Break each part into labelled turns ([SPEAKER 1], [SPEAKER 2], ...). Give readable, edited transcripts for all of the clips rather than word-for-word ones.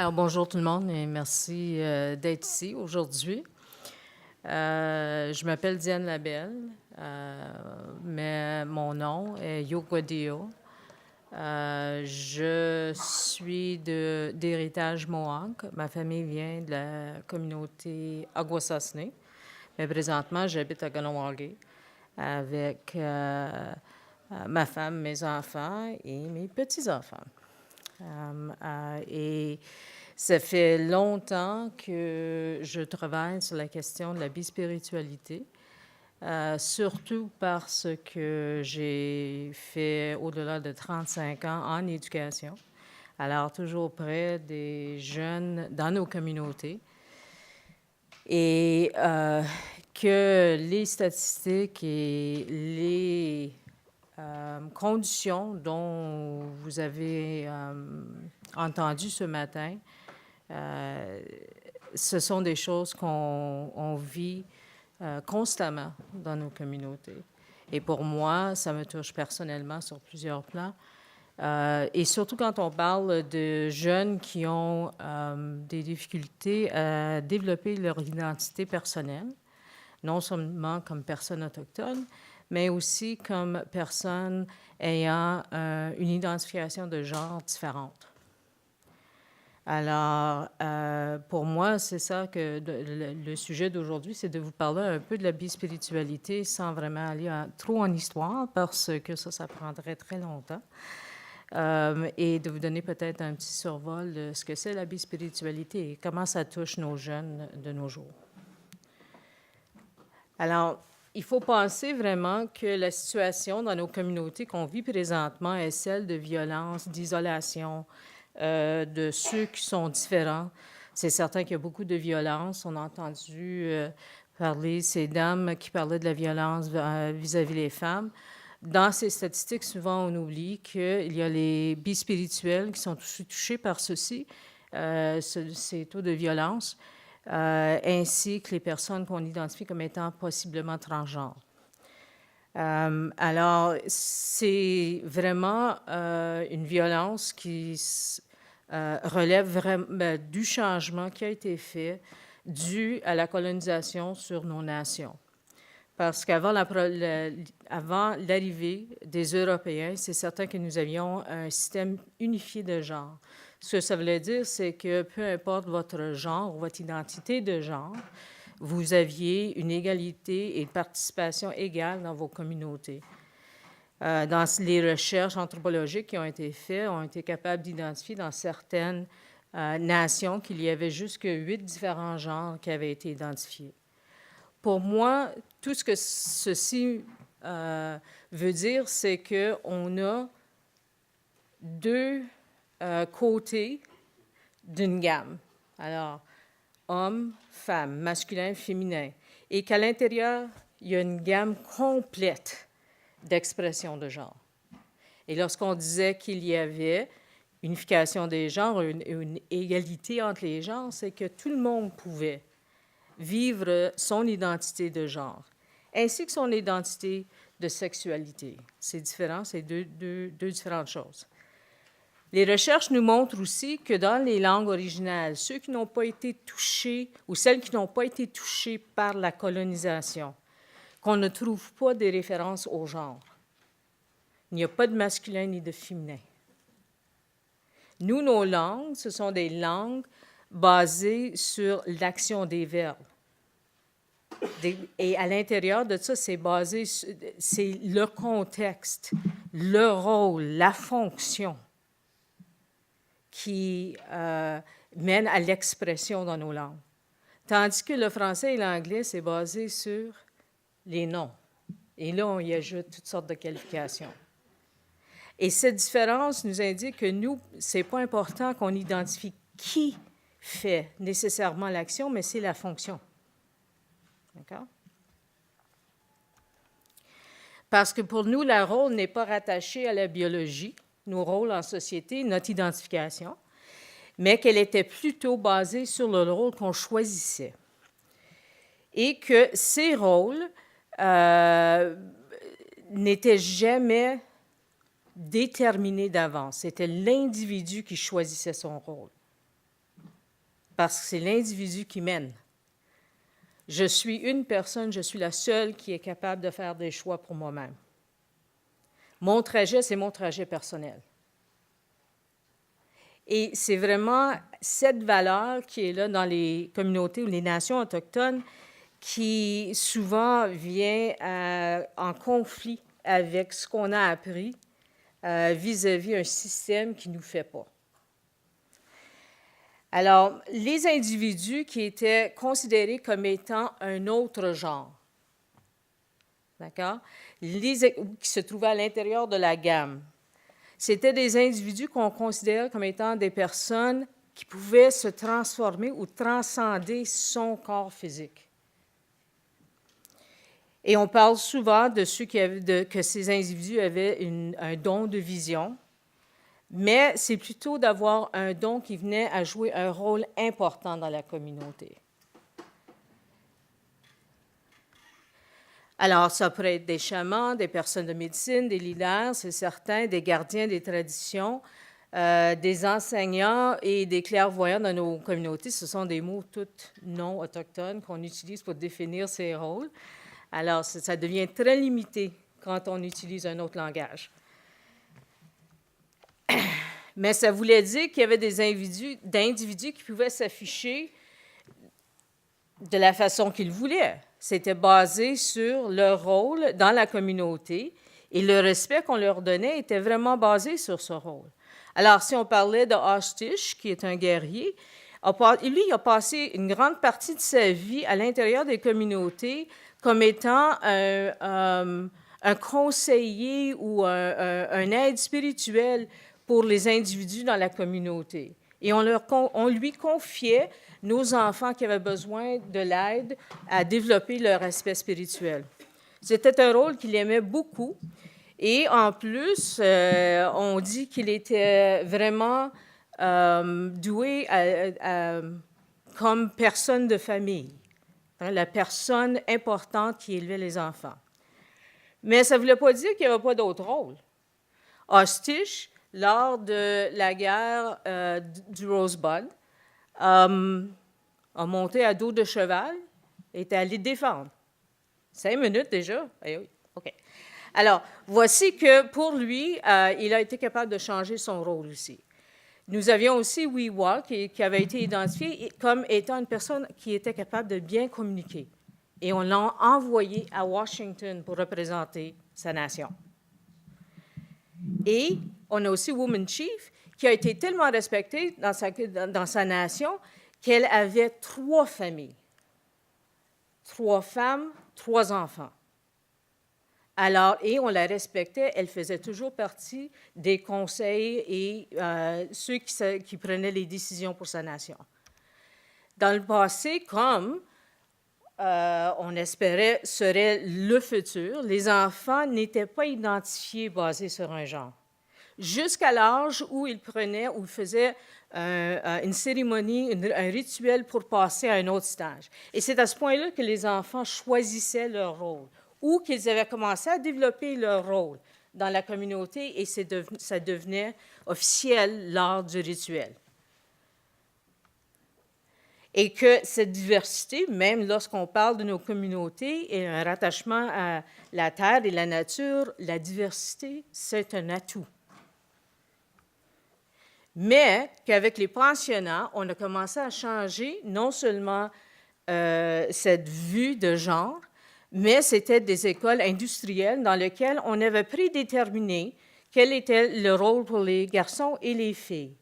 [SPEAKER 1] Alors, bonjour tout le monde et merci d'être ici aujourd'hui. Je m'appelle Diane Labelle, mais mon nom est Yokodio. Je suis d'héritage Mohawk. Ma famille vient de la communauté Akwesasne, mais présentement, j'habite à Kahnawake avec ma femme, mes enfants et mes petits-enfants. Et ça fait longtemps que je travaille sur la question de la bispiritualité, surtout parce que j'ai fait au-delà de 35 ans en éducation, alors toujours près des jeunes dans nos communautés. Et que les statistiques et les conditions dont vous avez entendu ce matin, ce sont des choses qu'on vit constamment dans nos communautés. Et pour moi, ça me touche personnellement sur plusieurs plans. Et surtout quand on parle de jeunes qui ont des difficultés à développer leur identité personnelle, non seulement comme personnes autochtones, mais aussi comme personnes ayant une identification de genre différente. Alors, pour moi, c'est ça que le sujet d'aujourd'hui, c'est de vous parler un peu de la bispiritualité sans vraiment aller trop en histoire, parce que ça prendrait très longtemps. Et de vous donner peut-être un petit survol de ce que c'est la bispiritualité et comment ça touche nos jeunes de nos jours. Alors, il faut penser vraiment que la situation dans nos communautés qu'on vit présentement est celle de violence, d'isolation, de ceux qui sont différents. C'est certain qu'il y a beaucoup de violence. On a entendu parler, ces dames qui parlaient de la violence vis-à-vis des femmes. Dans ces statistiques, souvent, on oublie qu'il y a les bispirituels qui sont touchés par ceci, ces taux de violence, ainsi que les personnes qu'on identifie comme étant possiblement transgenres. Alors, c'est vraiment une violence qui relève vraiment du changement qui a été fait dû à la colonisation sur nos nations. Parce qu'avant l'arrivée des Européens, c'est certain que nous avions un système unifié de genre. Ce que ça voulait dire, c'est que peu importe votre genre ou votre identité de genre, vous aviez une égalité et une participation égale dans vos communautés. Dans les recherches anthropologiques qui ont été faites, on a été capables d'identifier dans certaines nations qu'il y avait jusque 8 différents genres qui avaient été identifiés. Pour moi, tout ce que ceci veut dire, c'est qu'on a deux côtés d'une gamme. Alors, homme, femme, masculin, féminin. Et qu'à l'intérieur, il y a une gamme complète d'expression de genre. Et lorsqu'on disait qu'il y avait unification des genres, une égalité entre les genres, c'est que tout le monde pouvait vivre son identité de genre, ainsi que son identité de sexualité. C'est différent, c'est deux différentes choses. Les recherches nous montrent aussi que dans les langues originales, ceux qui n'ont pas été touchés ou celles qui n'ont pas été touchées par la colonisation, qu'on ne trouve pas des références au genre. Il n'y a pas de masculin ni de féminin. Nous, nos langues, ce sont des langues basées sur l'action des verbes. Et à l'intérieur de ça, c'est basé, c'est le contexte, le rôle, la fonction qui mène à l'expression dans nos langues. Tandis que le français et l'anglais, c'est basé sur les noms. Et là, on y ajoute toutes sortes de qualifications. Et cette différence nous indique que nous, c'est pas important qu'on identifie qui fait nécessairement l'action, mais c'est la fonction. D'accord? Parce que pour nous, le rôle n'est pas rattaché à la biologie, nos rôles en société, notre identification, mais qu'elle était plutôt basée sur le rôle qu'on choisissait. Et que ces rôles n'étaient jamais déterminés d'avance. C'était l'individu qui choisissait son rôle. parce que c'est l'individu qui mène. Je suis une personne, je suis la seule qui est capable de faire des choix pour moi-même. Mon trajet, c'est mon trajet personnel. Et c'est vraiment cette valeur qui est là dans les communautés ou les nations autochtones qui souvent vient en conflit avec ce qu'on a appris vis-à-vis un système qui ne nous fait pas. Alors, les individus qui étaient considérés comme étant un autre genre, d'accord, qui se trouvaient à l'intérieur de la gamme, c'était des individus qu'on considérait comme étant des personnes qui pouvaient se transformer ou transcender son corps physique. Et on parle souvent de ceux que ces individus avaient un don de vision, mais c'est plutôt d'avoir un don qui venait à jouer un rôle important dans la communauté. Alors, ça pourrait être des chamans, des personnes de médecine, des leaders, c'est certain, des gardiens des traditions, des enseignants et des clairvoyants dans nos communautés. Ce sont des mots tous non autochtones qu'on utilise pour définir ces rôles. Alors, ça devient très limité quand on utilise un autre langage. Mais ça voulait dire qu'il y avait des individus qui pouvaient s'afficher de la façon qu'ils voulaient. C'était basé sur leur rôle dans la communauté et le respect qu'on leur donnait était vraiment basé sur ce rôle. Alors, si on parlait de Oshtish, qui est un guerrier, lui, il a passé une grande partie de sa vie à l'intérieur des communautés comme étant un conseiller ou un aide spirituel pour les individus dans la communauté. Et on lui confiait nos enfants qui avaient besoin de l'aide à développer leur aspect spirituel. C'était un rôle qu'il aimait beaucoup. Et en plus, on dit qu'il était vraiment doué comme personne de famille, hein, la personne importante qui élevait les enfants. Mais ça ne voulait pas dire qu'il n'y avait pas d'autres rôles. Oshtish, lors de la guerre du Rosebud, a monté à dos de cheval et est allé défendre. 5 minutes déjà? Eh oui, OK. Alors, voici que pour lui, il a été capable de changer son rôle aussi. Nous avions aussi Weewa, qui avait été identifié comme étant une personne qui était capable de bien communiquer. Et on l'a envoyé à Washington pour représenter sa nation. Et on a aussi Woman Chief, qui a été tellement respectée dans sa nation qu'elle avait 3 familles. 3 femmes, 3 enfants. Alors, et on la respectait, elle faisait toujours partie des conseils et ceux qui prenaient les décisions pour sa nation. Dans le passé, comme on espérait serait le futur, les enfants n'étaient pas identifiés basés sur un genre. Jusqu'à l'âge où ils prenaient ou faisaient une cérémonie, un rituel pour passer à un autre stage. Et c'est à ce point-là que les enfants choisissaient leur rôle ou qu'ils avaient commencé à développer leur rôle dans la communauté et ça devenait officiel lors du rituel. Et que cette diversité, même lorsqu'on parle de nos communautés et un rattachement à la terre et la nature, la diversité, c'est un atout. Mais qu'avec les pensionnats, on a commencé à changer non seulement cette vue de genre, mais c'était des écoles industrielles dans lesquelles on avait prédéterminé quel était le rôle pour les garçons et les filles.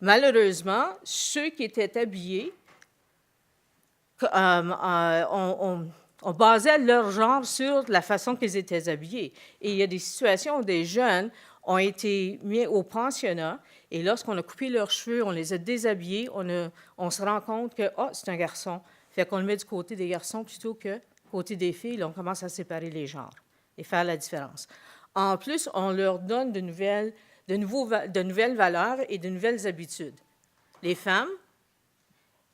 [SPEAKER 1] Malheureusement, ceux qui étaient habillés, on basait leur genre sur la façon qu'ils étaient habillés. Et il y a des situations où des jeunes ont été mis au pensionnat, et lorsqu'on a coupé leurs cheveux, on les a déshabillés, on se rend compte que c'est un garçon. Fait qu'on le met du côté des garçons plutôt que côté des filles. Là, on commence à séparer les genres et faire la différence. En plus, on leur donne de nouvelles valeurs et de nouvelles habitudes. Les femmes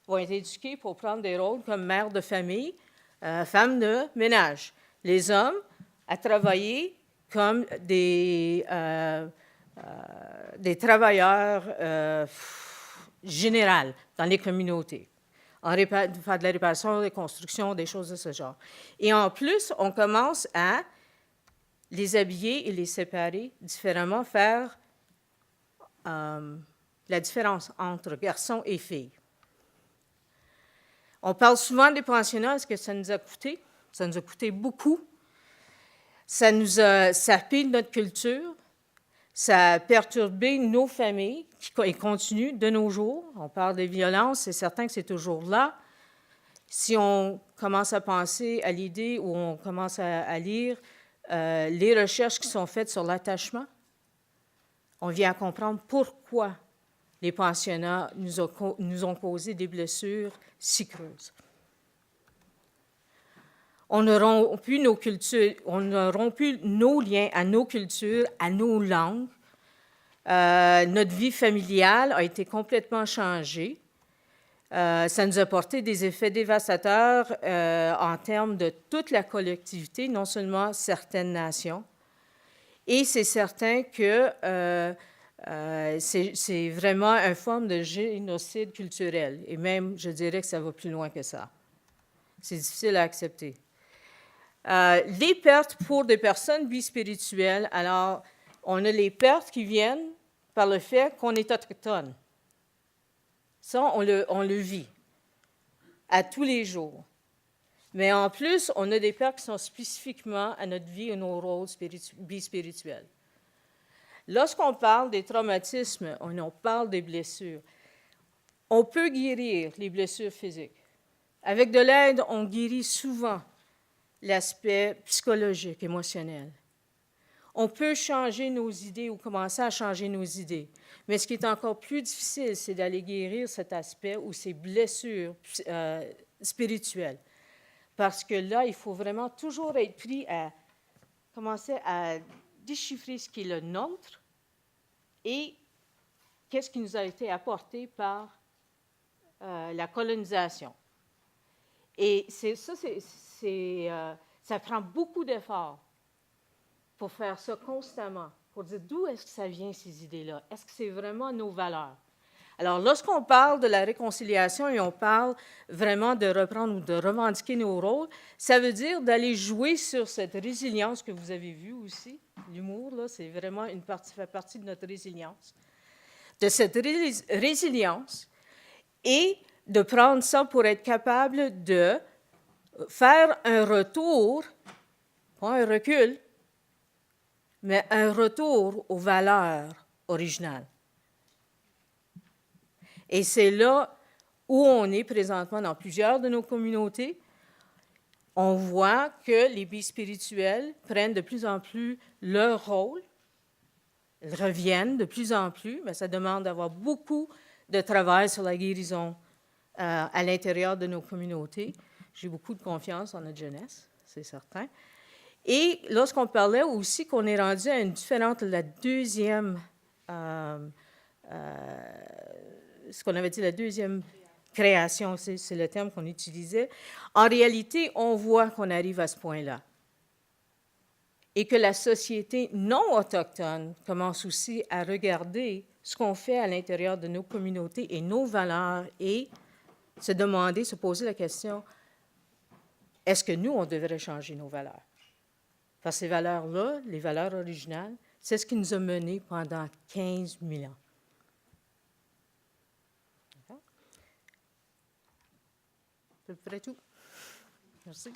[SPEAKER 1] vont être éduquées pour prendre des rôles comme mères de famille, femmes de ménage. Les hommes à travailler comme des travailleurs générale dans les communautés. Faire de la réparation, des constructions, des choses de ce genre. Et en plus, on commence à les habiller et les séparer différemment, faire la différence entre garçons et filles. On parle souvent des pensionnats, ce que ça nous a coûté. Ça nous a coûté beaucoup. Ça nous a sapé notre culture. Ça a perturbé nos familles et continue de nos jours. On parle des violences, c'est certain que c'est toujours là. Si on commence à penser à l'idée ou on commence à lire les recherches qui sont faites sur l'attachement, on vient à comprendre pourquoi les pensionnats nous ont causé des blessures si creuses. On a rompu nos cultures, on a rompu nos liens à nos cultures, à nos langues. Notre vie familiale a été complètement changée. Ça nous a porté des effets dévastateurs en termes de toute la collectivité, non seulement certaines nations. Et c'est certain que c'est vraiment une forme de génocide culturel. Et même, je dirais que ça va plus loin que ça. C'est difficile à accepter. Les pertes pour des personnes bispirituelles, alors, on a les pertes qui viennent par le fait qu'on est autochtone. Ça, on le vit à tous les jours. Mais en plus, on a des pertes qui sont spécifiquement à notre vie et nos rôles bispirituels. Lorsqu'on parle des traumatismes, on parle des blessures. On peut guérir les blessures physiques. Avec de l'aide, on guérit souvent l'aspect psychologique, émotionnel. On peut changer nos idées ou commencer à changer nos idées. Mais ce qui est encore plus difficile, c'est d'aller guérir cet aspect ou ces blessures spirituelles. Parce que là, il faut vraiment toujours être pris à commencer à déchiffrer ce qui est le nôtre et qu'est-ce qui nous a été apporté par la colonisation. Et ça prend beaucoup d'efforts pour faire ça constamment, pour dire d'où est-ce que ça vient, ces idées-là? Est-ce que c'est vraiment nos valeurs? Alors, lorsqu'on parle de la réconciliation et on parle vraiment de reprendre ou de revendiquer nos rôles, ça veut dire d'aller jouer sur cette résilience que vous avez vue aussi. L'humour, là, c'est vraiment fait partie de notre résilience. De cette résilience et de prendre ça pour être capable de faire un retour, pas un recul, mais un retour aux valeurs originales. Et c'est là où on est présentement dans plusieurs de nos communautés. On voit que les bispirituels prennent de plus en plus leur rôle. Ils reviennent de plus en plus, mais ça demande d'avoir beaucoup de travail sur la guérison à l'intérieur de nos communautés. J'ai beaucoup de confiance en notre jeunesse, c'est certain. Et lorsqu'on parlait aussi qu'on est rendu à une différente, la deuxième, ce qu'on avait dit, la deuxième création, c'est le terme qu'on utilisait. En réalité, on voit qu'on arrive à ce point-là. Et que la société non autochtone commence aussi à regarder ce qu'on fait à l'intérieur de nos communautés et nos valeurs et se demander, se poser la question, est-ce que nous, on devrait changer nos valeurs? Parce que ces valeurs-là, les valeurs originales, c'est ce qui nous a menés pendant 15 000 ans. C'est à peu près tout. Merci.